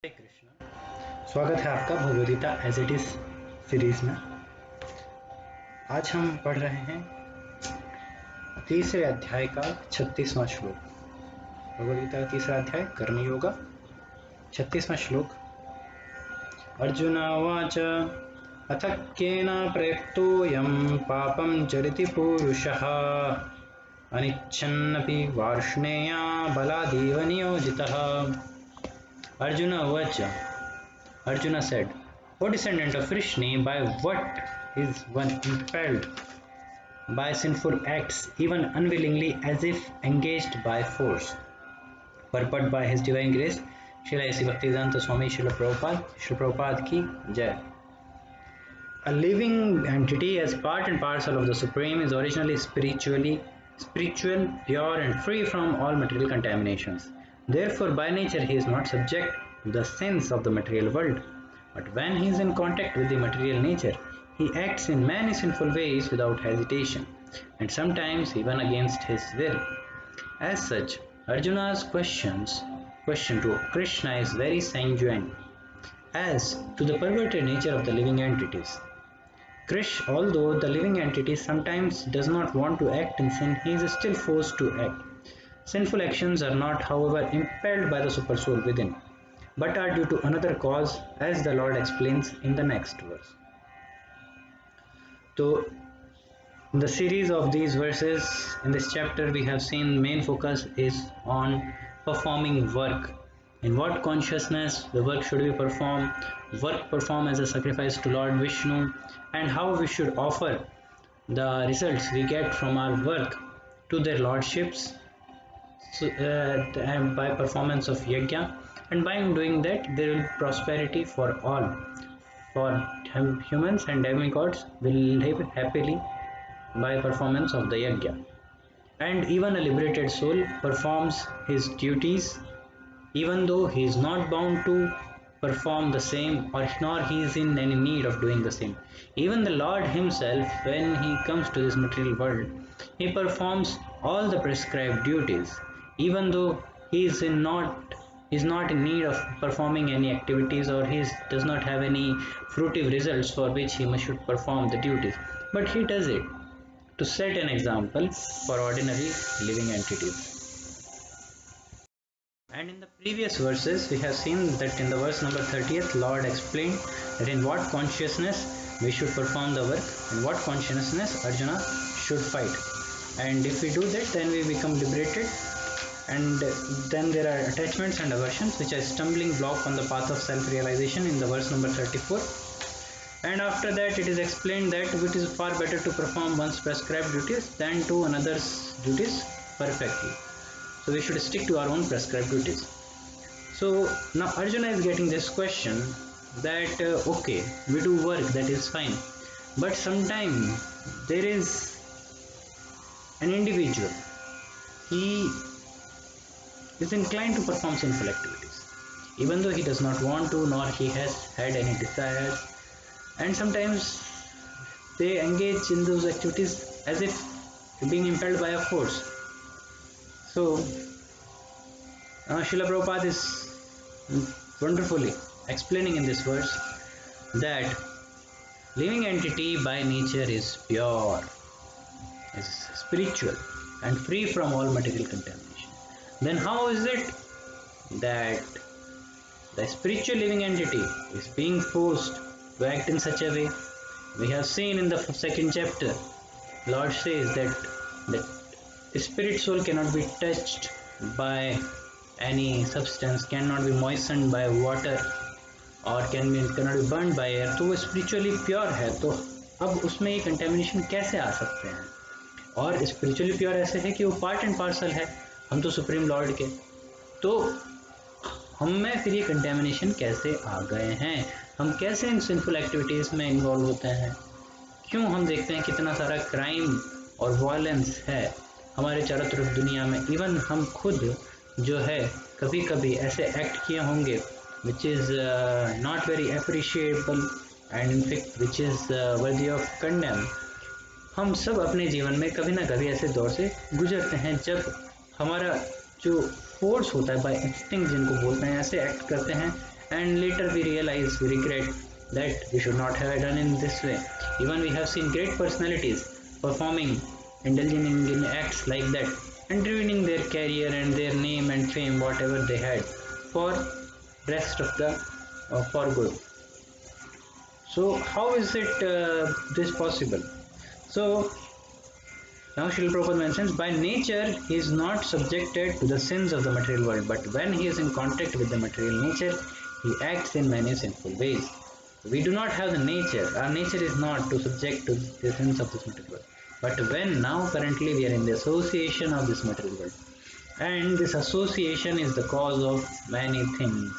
हरे कृष्णा। स्वागत है आपका Bhagavad Gita as it is series में। आज हम पढ़ रहे हैं तीसरे अध्याय का 36वां श्लोक। भगवद्गीता का तीसरा अध्याय कर्म योगा, 36वां श्लोक। अर्जुन उवाच अथ केन प्रयुक्तोऽयं पापं चरति पुरुषः अनिच्छन्नपि Varshney Baladev नियोजितः। Arjuna Vacha. Arjuna said, O descendant of Vrishni, by what is one impelled by sinful acts, even unwillingly, as if engaged by force? Purport by His Divine Grace, Srila A.C. Bhaktivedanta Swami Srila Prabhupada ki Jai. A living entity as part and parcel of the Supreme is originally spiritual, pure and free from all material contaminations. Therefore, by nature he is not subject to the sins of the material world. But when he is in contact with the material nature, he acts in many sinful ways without hesitation, and sometimes even against his will. As such, Arjuna's question to Krishna is very sanguine as to the perverted nature of the living entities. Krish, although the living entity sometimes does not want to act in sin, he is still forced to act. Sinful actions are not, however, impelled by the supersoul within, but are due to another cause, as the Lord explains in the next verse. So, in the series of these verses, in this chapter, we have seen main focus is on performing work. In what consciousness the work should be performed, work performed as a sacrifice to Lord Vishnu, and how we should offer the results we get from our work to their lordships by performance of yajna, and by doing that there will be prosperity for all. For humans and demigods will live happily by performance of the yajna. And even a liberated soul performs his duties even though he is not bound to perform the same, or nor he is in any need of doing the same. Even the Lord himself, when he comes to this material world, he performs all the prescribed duties, even though he is not in need of performing any activities, or he does not have any fruitive results for which he should perform the duties, but he does it to set an example for ordinary living entities. And in the previous verses, we have seen that in the verse number 30th, Lord explained that in what consciousness we should perform the work, in what consciousness Arjuna should fight. And if we do that, then we become liberated. And then there are attachments and aversions, which are stumbling block on the path of self-realization in the verse number 34. And after that, it is explained that it is far better to perform one's prescribed duties than to another's duties perfectly. So we should stick to our own prescribed duties. So now Arjuna is getting this question that okay, we do work, that is fine, but sometimes there is an individual, he is inclined to perform sinful activities, even though he does not want to, nor he has had any desires, and sometimes they engage in those activities as if being impelled by a force. So Srila Prabhupada is wonderfully explaining in this verse that living entity by nature is pure, is spiritual and free from all material contamination. Then how is it that the spiritual living entity is being forced to act in such a way? We have seen in the second chapter, Lord says that the spirit soul cannot be touched by any substance, cannot be moistened by water, और cannot be burned by air. तो वो spiritually pure है, तो अब उसमें ये contamination कैसे आ सकते हैं? और spiritually pure ऐसे है कि वो part and parcel है, हम तो supreme lord के, तो हम में फिर ये contamination कैसे आ गए हैं? हम कैसे इन sinful activities में involve होते हैं? क्यों हम देखते हैं कितना सारा crime और violence है हमारे चारों तरफ दुनिया में? इवन हम खुद जो है कभी कभी ऐसे एक्ट किए होंगे which is not very appreciable and in fact which is worthy of condemn. हम सब अपने जीवन में कभी ना कभी ऐसे दौर से गुजरते हैं जब हमारा जो फोर्स होता है, बाय इंस्टिंक्ट जिनको बोलते हैं, ऐसे एक्ट करते हैं and later we realize, we regret that we should not have done in this way. Even we have seen great personalities performing, indulging in acts like that, and ruining their career and their name and fame, whatever they had, for rest of the for good. So how is it this possible? So now Srila Prabhupada mentions, by nature he is not subjected to the sins of the material world, but when he is in contact with the material nature, he acts in many sinful ways. We do not have the nature, our nature is not to subject to the sins of this material world. But when now currently we are in the association of this material world, and this association is the cause of many things.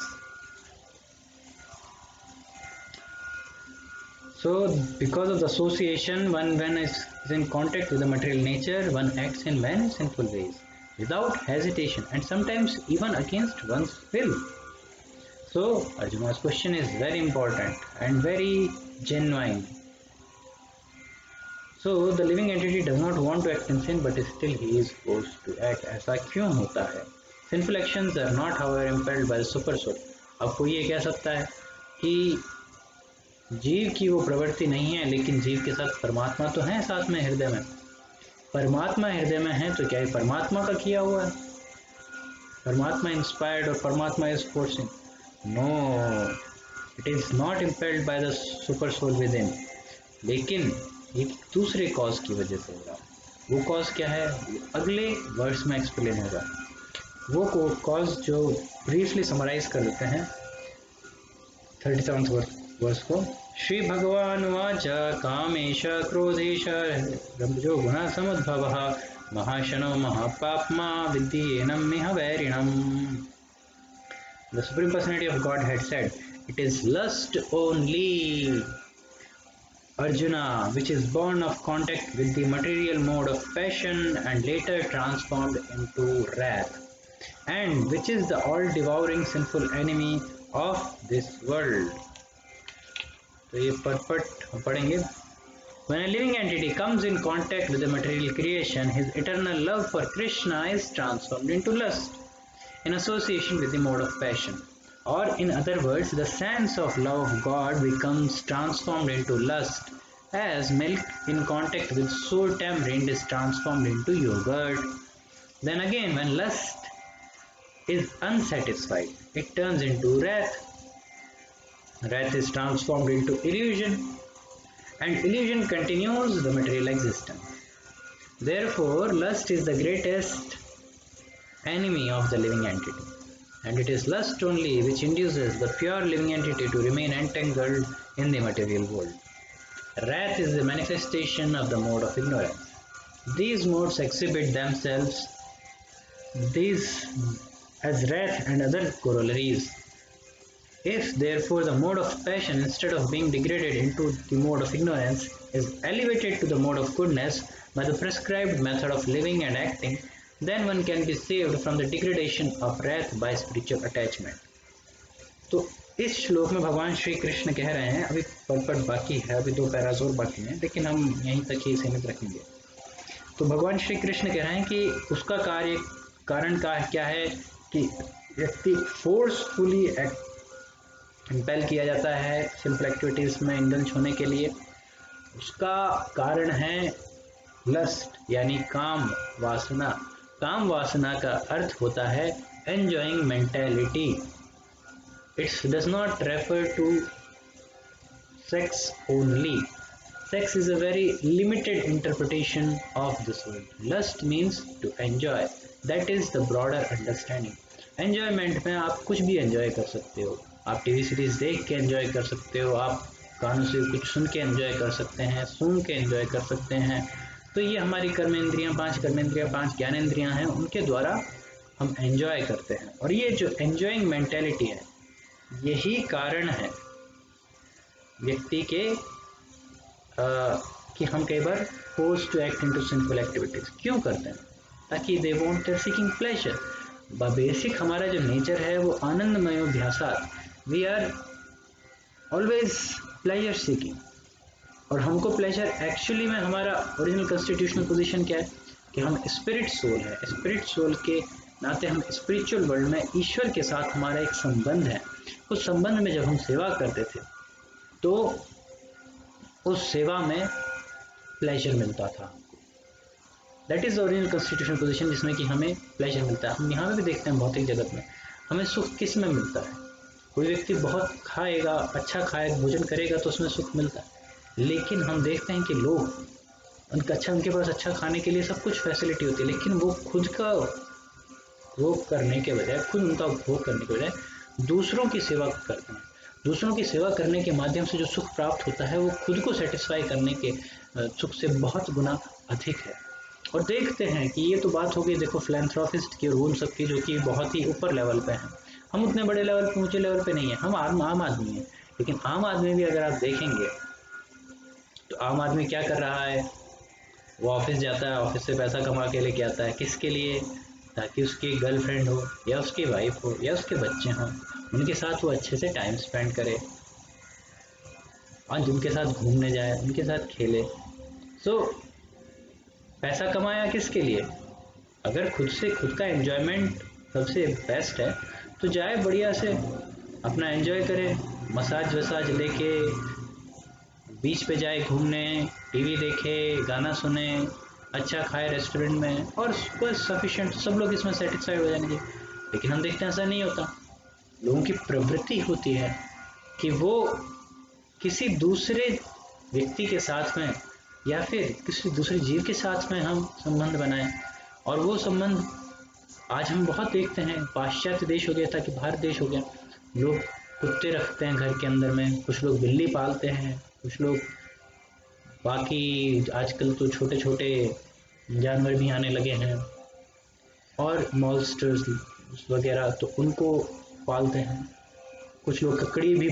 So because of the association, one when is in contact with the material nature, one acts in many sinful ways without hesitation and sometimes even against one's will. So Arjuna's question is very important and very genuine. So the living entity does not want to act in sin, but still he is forced to act. ऐसा क्यों होता है? Sinful actions are not, however, impelled by the super soul. अब कोई ये कह सकता है कि जीव की वो प्रवृत्ति नहीं है, लेकिन जीव के साथ परमात्मा तो है साथ में हृदय में. परमात्मा हृदय में है तो क्या ये परमात्मा का किया हुआ है? परमात्मा इंस्पायर्ड और परमात्मा is forcing? No, it is not impelled by the super soul within, लेकिन एक दूसरे कॉज की वजह से हो रहा है. वो कॉज क्या है, अगले वर्ड्स में एक्सप्लेन होगा. वो कॉज जो ब्रीफली समराइज कर लेते हैं 37th वर्ष को. श्री भगवान वाच कामेश क्रोधेश रब्जो गुण समुद्भवः महाशनो महापाप्मा विद्येनम इह वैरिणम. The Supreme Personality of God had said, it is lust only, Arjuna, which is born of contact with the material mode of passion and later transformed into wrath, and which is the all-devouring sinful enemy of this world. तो ये पट पढ़ेंगे. When a living entity comes in contact with the material creation, his eternal love for Krishna is transformed into lust in association with the mode of passion. Or in other words, the sense of love of God becomes transformed into lust, as milk in contact with sour tamarind is transformed into yogurt. Then again, when lust is unsatisfied, it turns into wrath. Wrath is transformed into illusion, and illusion continues the material existence. Therefore, lust is the greatest enemy of the living entity, and it is lust only which induces the pure living entity to remain entangled in the material world. Wrath is the manifestation of the mode of ignorance. These modes exhibit themselves as wrath and other corollaries. If therefore the mode of passion, instead of being degraded into the mode of ignorance, is elevated to the mode of goodness by the prescribed method of living and acting, then one can be saved from the degradation of wrath by spiritual attachment. तो इस श्लोक में भगवान श्री कृष्ण कह रहे हैं, अभी पद बाकी है, अभी 2 पैरास और बाकी हैं, लेकिन हम यहीं तक ही सीमित रखेंगे. तो भगवान श्री कृष्ण कह रहे हैं कि उसका कारण क्या है कि व्यक्ति फोर्सफुली इम्पेल किया जाता है सिंपल एक्टिविटीज में इंडल्ज होने के लिए. उसका कारण है लस्ट, यानी काम वासना. काम वासना का अर्थ होता है enjoying mentality. It's does not refer to sex only. Sex is a very limited interpretation of this word. Lust means to enjoy. That is the broader understanding. Enjoyment में आप कुछ भी enjoy कर सकते हो. आप टीवी सीरीज देख के enjoy कर सकते हो, आप गानों से कुछ सुन के enjoy कर सकते हैं, सुन के enjoy कर सकते हैं. तो ये हमारी कर्मेंद्रियां, 5 कर्मेंद्रियां, 5 ज्ञानेंद्रियां हैं, उनके द्वारा हम enjoy करते हैं. और ये जो enjoying mentality है, यही कारण है व्यक्ति के कि हम कई बार force to act into simple activities क्यों करते हैं, ताकि they want their seeking pleasure. Basic हमारा जो नेचर है वो आनंदमय अभ्यासात, we are always pleasure seeking. और हमको प्लेजर एक्चुअली में हमारा ओरिजिनल कॉन्स्टिट्यूशनल पोजीशन क्या है कि हम स्पिरिट सोल है. स्पिरिट सोल के नाते हम स्पिरिचुअल वर्ल्ड में ईश्वर के साथ हमारा एक संबंध है। उस संबंध में जब हम सेवा करते थे तो उस सेवा में प्लेजर मिलता था। That is original constitution position, जिसमें कि हमें प्लेजर मिलता है। हम यहाँ पे भी देखते हैं भौतिक जगत में हमें सुख किस में मिलता है। कोई व्यक्ति बहुत खाएगा, अच्छा खाएगा, भोजन करेगा तो उसमें सुख मिलता है। लेकिन हम देखते हैं कि लोग उनके पास अच्छा खाने के लिए सब कुछ फैसिलिटी होती है, लेकिन वो खुद का भोग करने के बजाय, खुद उनका उपभोग करने के बजाय दूसरों की सेवा करते हैं। दूसरों की सेवा करने के माध्यम से जो सुख प्राप्त होता है वो खुद को सेटिस्फाई करने के सुख से बहुत गुना अधिक है। और देखते हैं कि ये तो बात हो गई देखो फिलैंथ्रोपिस्ट की और उन सब की, जो कि बहुत ही ऊपर लेवल पे हैं। हम उतने बड़े लेवल पे, ऊंचे लेवल पे नहीं है, हम आम आदमी हैं। लेकिन आम आदमी भी अगर आप देखेंगे तो आम आदमी क्या कर रहा है, वो ऑफिस जाता है, ऑफिस से पैसा कमा के लेके आता है, किसके लिए, ताकि उसकी गर्लफ्रेंड हो या उसकी वाइफ हो या उसके बच्चे हों, उनके साथ वो अच्छे से टाइम स्पेंड करे और उनके साथ घूमने जाए, उनके साथ खेले। सो पैसा कमाया किसके लिए? अगर खुद से खुद का एंजॉयमेंट सबसे बेस्ट है तो जाए बढ़िया से अपना एंजॉय करे, मसाज वसाज लेके बीच पे जाए घूमने, टीवी देखे, गाना सुने, अच्छा खाए रेस्टोरेंट में, और बस सफिशिएंट, सब लोग इसमें सेटिस्फाइड हो जाएंगे। लेकिन हम देखते हैं ऐसा नहीं होता। लोगों की प्रवृत्ति होती है कि वो किसी दूसरे व्यक्ति के साथ में या फिर किसी दूसरे जीव के साथ में हम संबंध बनाएं। और वो संबंध आज हम बहुत देखते हैं, पाश्चात्य देश हो गया था कि भारत देश हो गया, लोग कुत्ते रखते हैं घर के अंदर में, कुछ लोग बिल्ली पालते हैं, कुछ लोग बाकी आजकल तो छोटे छोटे जानवर भी आने लगे हैं, और मॉन्स्टर्स वगैरह तो उनको पालते हैं। कुछ लोग ककड़ी भी,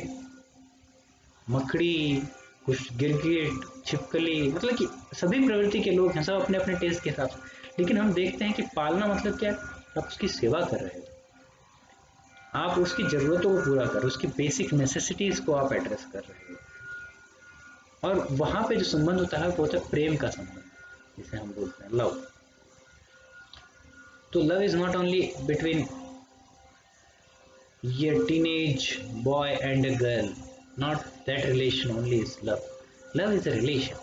मकड़ी, कुछ गिरगिट, छिपकली, मतलब कि सभी प्रवृत्ति के लोग हैं, सब अपने अपने टेस्ट के साथ। लेकिन हम देखते हैं कि पालना मतलब क्या है, आप उसकी सेवा कर रहे हो, आप उसकी ज़रूरतों को पूरा कर रहे हो, उसकी बेसिक नेसेसिटीज़ को आप एड्रेस कर रहे हो। और वहाँ पे जो संबंध होता है वो होता है प्रेम का संबंध, जिसे हम बोलते हैं लव। तो love is not only between ये teenage boy and a girl, not that relation only is love. Love is a relation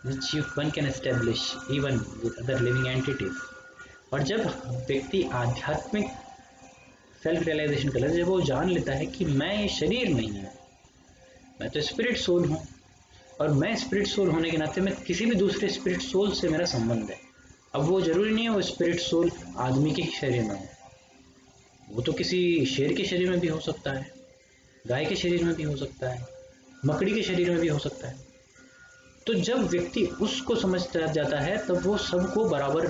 which one can establish even with other living entities. और जब व्यक्ति आध्यात्मिक सेल्फ रियलाइजेशन कर लेता है, जब वो जान लेता है कि मैं ये शरीर नहीं हूँ, मैं तो स्पिरिट सोल हूँ, और मैं स्पिरिट सोल होने के नाते मैं किसी भी दूसरे स्पिरिट सोल से मेरा संबंध है। अब वो जरूरी नहीं है वो स्पिरिट सोल आदमी के शरीर में हो, वो तो किसी शेर के शरीर में भी हो सकता है, गाय के शरीर में भी हो सकता है, मकड़ी के शरीर में भी हो सकता है। तो जब व्यक्ति उसको समझता जाता है तब वो सबको बराबर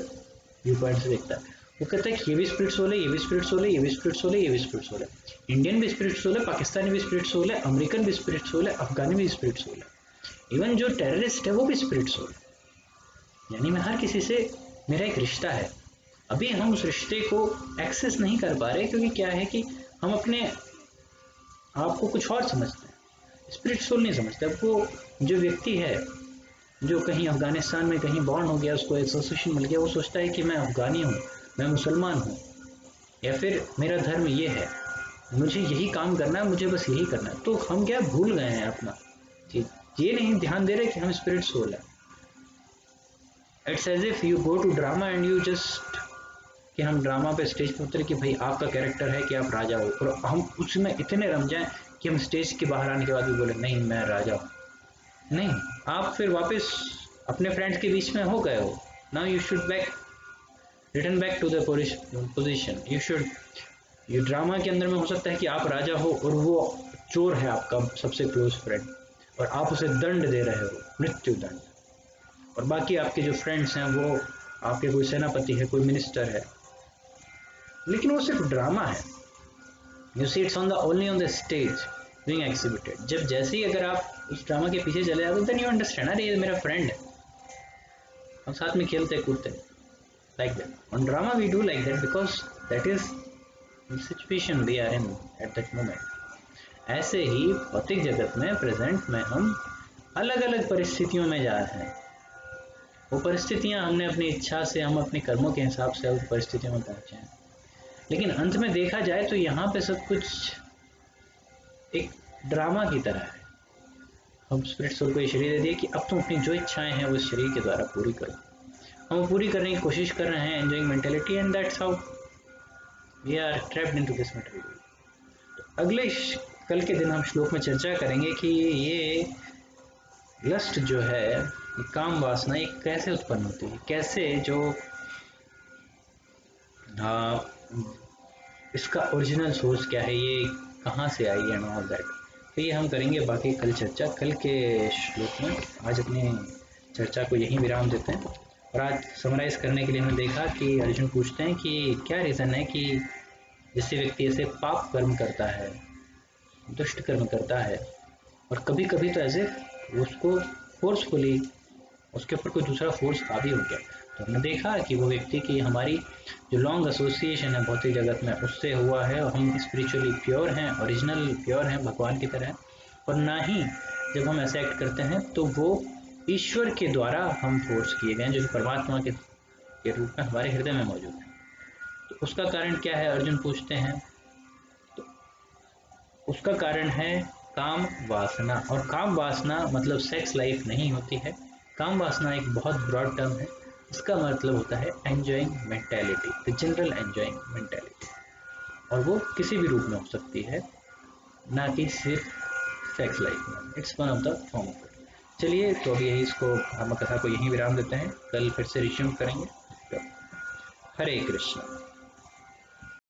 व्यू पॉइंट से देखता है। वो कहता है कि ये भी स्पिरिट सोल है, ये भी स्पिरिट सोल है, ये भी स्पिरिट सोल है, ये भी स्पिरिट सोल है, इंडियन भी स्पिरिट सोल है, पाकिस्तानी भी स्पिरिट सोल है, अमेरिकन भी स्पिरिट सोल है, अफगानी भी स्पिरिट सोल है, इवन जो टेररिस्ट है वो भी स्पिरिट सोल है। यानी मैं हर किसी से मेरा एक रिश्ता है। अभी हम उस रिश्ते को एक्सेस नहीं कर पा रहे, क्योंकि क्या है कि हम अपने आप को कुछ और समझते हैं, स्पिरिट सोल नहीं समझते। अब वो जो व्यक्ति है जो कहीं अफगानिस्तान में कहीं बॉर्न हो गया, उसको एसोसिएशन मिल गया, वो सोचता है कि मैं अफगानी हूँ, मैं मुसलमान हूँ, या फिर मेरा धर्म ये है, मुझे यही काम करना है, मुझे बस यही करना है। तो हम क्या भूल गए हैं अपना चीज, ये नहीं ध्यान दे रहे कि हम स्पिरिट सोल है। It's as if you go to drama and you just, कि हम ड्रामा पे स्टेज पे उतरे कि भाई आपका कैरेक्टर है कि आप राजा हो, और हम उसमें इतने रम जाएं कि हम स्टेज के बाहर आने के बाद भी बोले नहीं मैं राजा हूँ। नहीं, आप फिर वापस अपने फ्रेंड्स के बीच में हो गए हो। Now you should back, return back to the position, you should, ये ड्रामा के अंदर में हो सकता है कि आप राजा हो और वो चोर है आपका सबसे क्लोज फ्रेंड, और आप उसे दंड दे रहे हो, मृत्यु दंड, और बाकी आपके जो फ्रेंड्स हैं वो आपके कोई सेनापति है, कोई मिनिस्टर है, लेकिन वो सिर्फ ड्रामा है। You see it's on the only on the stage being exhibited. जब जैसे ही अगर आप उस ड्रामा के पीछे चले जाते हो, देन यू अंडरस्टैंड, अरे ये मेरा फ्रेंड है, हम साथ में खेलते कूदते, like that. On drama we do like that because that is the situation we are in at that moment. ऐसे ही भौतिक जगत में प्रेजेंट में हम अलग अलग परिस्थितियों में जा रहे हैं। वो परिस्थितियां हमने अपनी इच्छा से, हम अपने कर्मों के हिसाब से उस परिस्थितियों में पहुंचे हैं। लेकिन अंत में देखा जाए तो यहाँ पे सब कुछ एक ड्रामा की तरह है। हम स्पिरिट सोल को ये शरीर दे दिए कि अब तुम अपनी जो इच्छाएं हैं वो इस शरीर के द्वारा पूरी करो। हम पूरी करने की कोशिश कर रहे हैं, enjoying mentality, and that's how we are trapped into this material. अगले कल के दिन हम श्लोक में चर्चा करेंगे कि ये लस्ट जो है, ये काम वासना, ये कैसे उत्पन्न होती है, कैसे जो इसका ओरिजिनल सोर्स क्या है, ये कहाँ से आई एंड ऑल दैट। तो ये हम करेंगे बाकी कल चर्चा, कल के श्लोक में। आज अपनी चर्चा को यहीं विराम देते हैं। और आज समराइज करने के लिए हमने देखा कि अर्जुन पूछते हैं कि क्या रीज़न है कि जिससे व्यक्ति ऐसे पाप कर्म करता है, दुष्ट कर्म करता है, और कभी कभी तो ऐसे उसको फोर्सफुली उसके ऊपर कोई दूसरा फोर्स हावी हो गया। तो हमने देखा कि वो व्यक्ति की हमारी जो लॉन्ग एसोसिएशन है भौतिक जगत में उससे हुआ है, और हम स्पिरिचुअली प्योर हैं, ओरिजिनल प्योर हैं भगवान की तरह। और ना ही जब हम ऐसे एक्ट करते हैं तो वो ईश्वर के द्वारा हम फोर्स किए गए हैं, जो कि परमात्मा के रूप में हमारे हृदय में मौजूद है। तो उसका कारण क्या है, अर्जुन पूछते हैं। तो उसका कारण है काम वासना। और काम वासना मतलब सेक्स लाइफ नहीं होती है। काम वासना एक बहुत ब्रॉड टर्म है। इसका मतलब होता है enjoying mentality, the general enjoying mentality. और वो किसी भी रूप में हो सकती है, ना कि सिर्फ सेक्स लाइफ में। It's one of the form of it. चलिए, तो अभी यही इसको हम कथा को यहीं विराम देते हैं, कल फिर से रिज्यूम करेंगे। तो हरे कृष्ण।